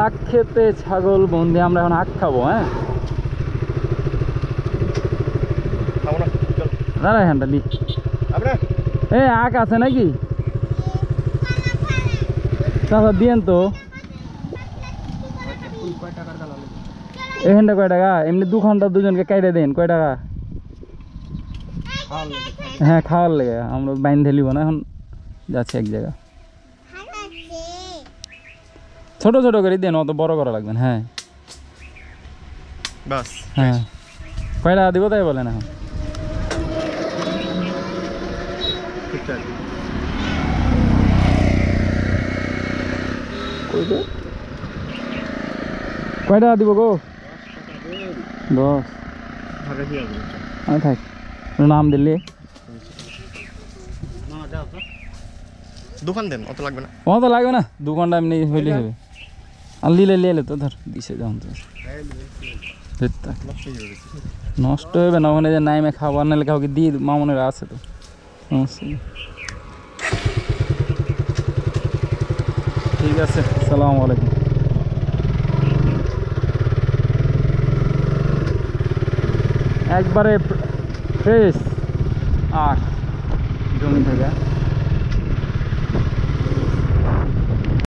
আখ খেতে ছাগল বন্দি, আমরা এখন আখ খাবো। হ্যাঁ দাঁড়া এখানটা নি, এ আখ আছে নাকি চাচা দিয়েন তো। এখানটা কয় টাকা? এমনি 2 ঘন্টা দুজনকে কাইটে দেন কয় টাকা? হ্যাঁ খাওয়ার লেগে আমরা বাইন ঢেলিব না, এখন যাচ্ছি এক জায়গা। ছোট ছোট করে দেন, অত বড় করা লাগবে না। হ্যাঁ বাস। হ্যাঁ কয় টাকা দিব তাই বলেন এখন? কয় টাকা দিব গো? 10। আমি থাক নাম দিল্লি দোকান দেন, অত লাগবে না। অত লাগবে না, 2 ঘন্টা এমনি হইলে হবে। আর লিলে লিলে তো ধর দিছে যখন তো নষ্ট হবে না। ওখানে যে নাইমে খাবার নাহলে কাউকে দিয়ে মামনের আছে তো সমস্যা। ঠিক আছে, আসসালামু আলাইকুম। একবারে ফ্রেশ আখ জমি থেকে।